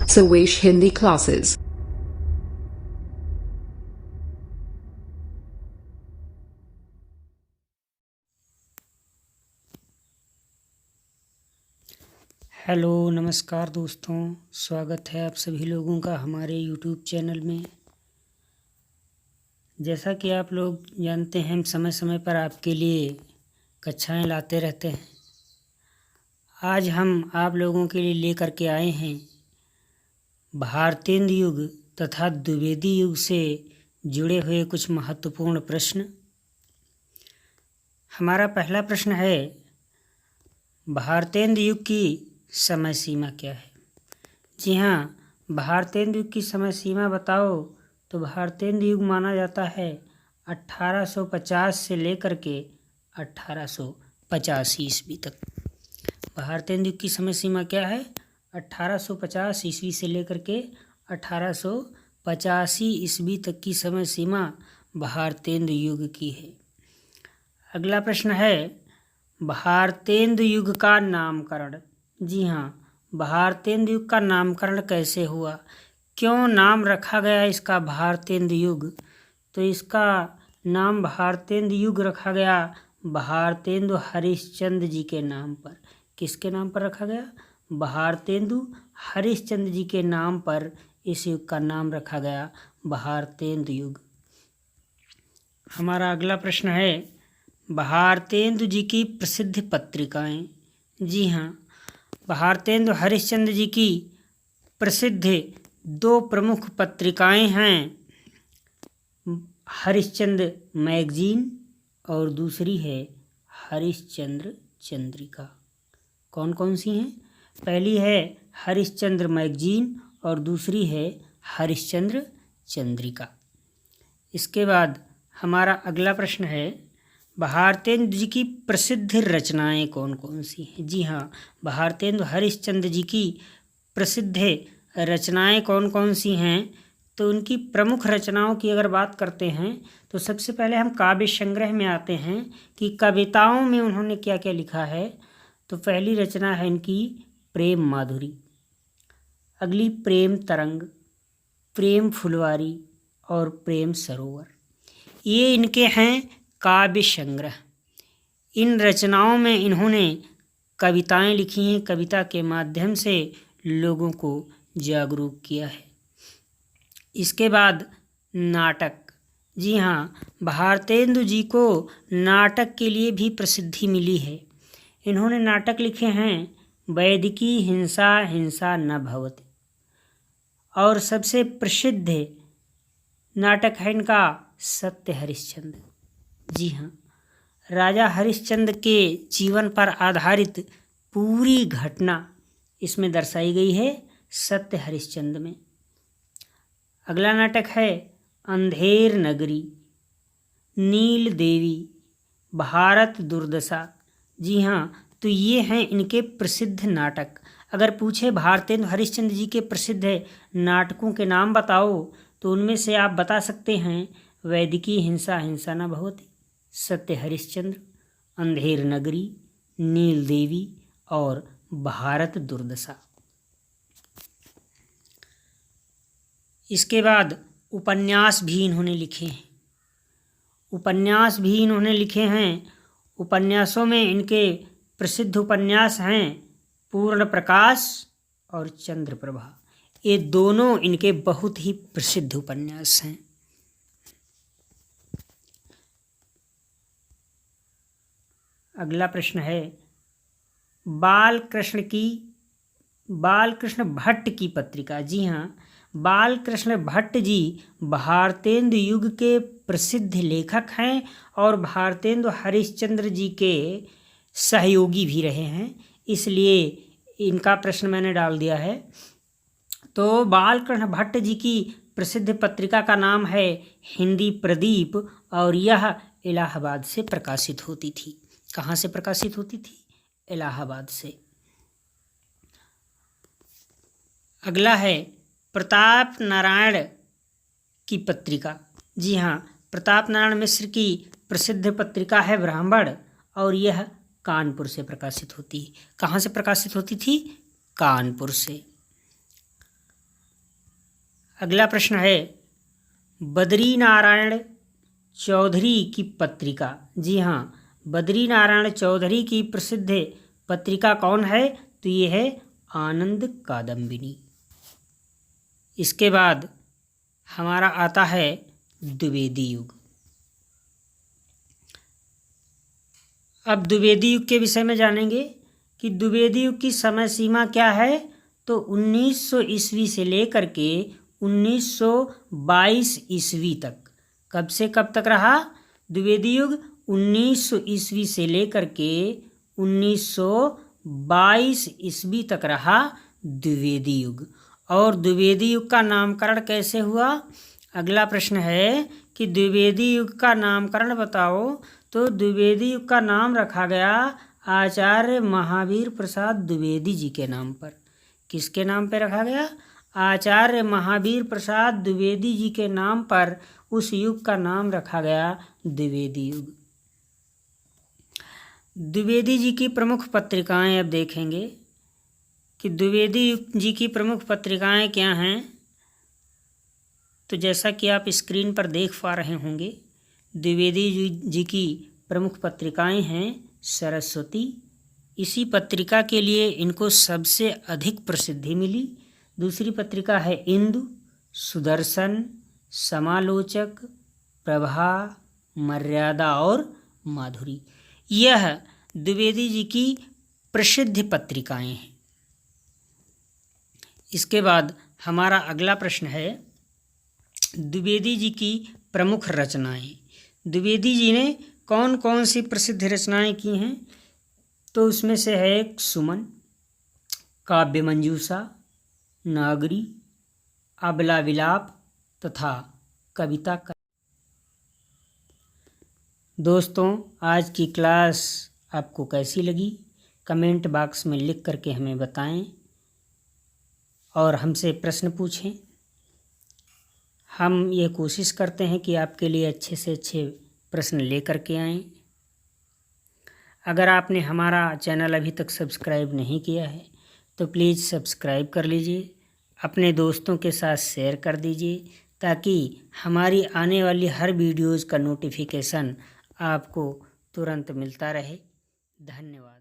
Sawish Hindi classes. Hello नमस्कार दोस्तों, स्वागत है आप सभी लोगों का हमारे यूट्यूब चैनल में। जैसा कि आप लोग जानते हैं, हम समय समय पर आपके लिए कक्षाएं लाते रहते हैं। आज हम आप लोगों के लिए लेकर के आए हैं भारतेंदु युग तथा द्विवेदी युग से जुड़े हुए कुछ महत्वपूर्ण प्रश्न। हमारा पहला प्रश्न है, भारतेंदु युग की समय सीमा क्या है? जी हाँ, भारतेंदु युग की समय सीमा बताओ तो भारतेंदु युग माना जाता है 1850 से लेकर के 1885 ईस्वी तक। भारतेंदु युग की समय सीमा क्या है? 1850 ईस्वी से लेकर के 1885 ईस्वी तक की समय सीमा भारतेंदु युग की है। अगला प्रश्न है, भारतेंदु युग का नामकरण। जी हाँ, भारतेंदु युग का नामकरण कैसे हुआ? क्यों नाम रखा गया इसका भारतेंदु युग? तो इसका नाम भारतेंदु युग रखा गया भारतेंदु हरिश्चंद्र जी के नाम पर। किसके नाम पर रखा गया? भारतेंदु हरिश्चंद्र जी के नाम पर इस युग का नाम रखा गया भारतेंदु युग। हमारा अगला प्रश्न है, भारतेंदु जी की प्रसिद्ध पत्रिकाएं। जी हाँ, भारतेंदु हरिश्चंद्र जी की प्रसिद्ध दो प्रमुख पत्रिकाएं हैं, हरिश्चंद्र मैगजीन और दूसरी है हरिश्चंद्र चंद्रिका। कौन कौन सी हैं? पहली है हरिश्चंद्र मैगजीन और दूसरी है हरिश्चंद्र चंद्रिका। इसके बाद हमारा अगला प्रश्न है, भारतेंदु जी की प्रसिद्ध रचनाएं कौन कौन सी हैं? जी हाँ, भारतेंदु हरिश्चंद्र जी की प्रसिद्ध रचनाएं कौन कौन सी हैं? तो उनकी प्रमुख रचनाओं की अगर बात करते हैं तो सबसे पहले हम काव्य संग्रह में आते हैं कि कविताओं में उन्होंने क्या क्या लिखा है। तो पहली रचना है इनकी प्रेम माधुरी, अगली प्रेम तरंग, प्रेम फुलवारी और प्रेम सरोवर। ये इनके हैं काव्य संग्रह। इन रचनाओं में इन्होंने कविताएं लिखी हैं, कविता के माध्यम से लोगों को जागरूक किया है। इसके बाद नाटक। जी हाँ, भारतेंदु जी को नाटक के लिए भी प्रसिद्धि मिली है। इन्होंने नाटक लिखे हैं वैदिकी हिंसा हिंसा न भवति, और सबसे प्रसिद्ध नाटक है इनका सत्य हरिश्चंद्र। जी हाँ, राजा हरिश्चंद्र के जीवन पर आधारित पूरी घटना इसमें दर्शाई गई है सत्य हरिश्चंद्र में। अगला नाटक है अंधेर नगरी, नील देवी, भारत दुर्दशा। जी हाँ, तो ये हैं इनके प्रसिद्ध नाटक। अगर पूछे भारतेंदु हरिश्चंद्र जी के प्रसिद्ध नाटकों के नाम बताओ तो उनमें से आप बता सकते हैं वैदिकी हिंसा हिंसा न भवति, सत्य हरिश्चंद्र, अंधेर नगरी, नील देवी और भारत दुर्दशा। इसके बाद उपन्यास भी इन्होंने लिखे हैं। उपन्यास भी इन्होंने लिखे हैं। उपन्यासों में इनके प्रसिद्ध उपन्यास हैं पूर्ण प्रकाश और चंद्र प्रभा। ये दोनों इनके बहुत ही प्रसिद्ध उपन्यास हैं। अगला प्रश्न है, बालकृष्ण भट्ट की पत्रिका। जी हाँ, बालकृष्ण भट्ट जी भारतेंदु युग के प्रसिद्ध लेखक हैं और भारतेंदु हरिश्चंद्र जी के सहयोगी भी रहे हैं, इसलिए इनका प्रश्न मैंने डाल दिया है। तो बालकृष्ण भट्ट जी की प्रसिद्ध पत्रिका का नाम है हिंदी प्रदीप और यह इलाहाबाद से प्रकाशित होती थी। कहाँ से प्रकाशित होती थी? इलाहाबाद से। अगला है प्रताप नारायण की पत्रिका। जी हाँ, प्रताप नारायण मिश्र की प्रसिद्ध पत्रिका है ब्राह्मण और यह कानपुर से प्रकाशित होती है। कहाँ से प्रकाशित होती थी? कानपुर से। अगला प्रश्न है बद्री नारायण चौधरी की पत्रिका, जी हाँ, बद्री नारायण चौधरी की प्रसिद्ध पत्रिका कौन है? तो ये है आनंद कादम्बिनी। इसके बाद हमारा आता है द्विवेदी युग। अब द्विवेदी युग के विषय में जानेंगे कि द्विवेदी युग की समय सीमा क्या है। तो 1900 ईस्वी से लेकर के 1922 ईस्वी तक। कब से कब तक रहा द्विवेदी युग? 1900 ईस्वी से लेकर के 1922 ईस्वी तक रहा द्विवेदी युग। और द्विवेदी युग का नामकरण कैसे हुआ? अगला प्रश्न है कि द्विवेदी युग का नामकरण बताओ। तो द्विवेदी युग का नाम रखा गया आचार्य महावीर प्रसाद द्विवेदी जी के नाम पर। किसके नाम पर रखा गया? आचार्य महावीर प्रसाद द्विवेदी जी के नाम पर उस युग का नाम रखा गया द्विवेदी युग। द्विवेदी जी की प्रमुख पत्रिकाएं अब देखेंगे कि द्विवेदी जी की प्रमुख पत्रिकाएं क्या हैं। तो जैसा कि आप स्क्रीन पर देख पा रहे होंगे, द्विवेदी जी की प्रमुख पत्रिकाएं हैं सरस्वती। इसी पत्रिका के लिए इनको सबसे अधिक प्रसिद्धि मिली। दूसरी पत्रिका है इंदु, सुदर्शन, समालोचक, प्रभा, मर्यादा और माधुरी। यह द्विवेदी जी की प्रसिद्ध पत्रिकाएं हैं। इसके बाद हमारा अगला प्रश्न है द्विवेदी जी की प्रमुख रचनाएं। द्विवेदी जी ने कौन कौन सी प्रसिद्ध रचनाएं की हैं? तो उसमें से है एक सुमन, काव्य मंजूषा, नागरी, अबला विलाप तथा कविता। दोस्तों, आज की क्लास आपको कैसी लगी? कमेंट बॉक्स में लिख करके हमें बताएं और हमसे प्रश्न पूछें। हम ये कोशिश करते हैं कि आपके लिए अच्छे से अच्छे प्रश्न लेकर के आएँ। अगर आपने हमारा चैनल अभी तक सब्सक्राइब नहीं किया है तो प्लीज़ सब्सक्राइब कर लीजिए, अपने दोस्तों के साथ शेयर कर दीजिए ताकि हमारी आने वाली हर वीडियोज़ का नोटिफिकेशन आपको तुरंत मिलता रहे। धन्यवाद।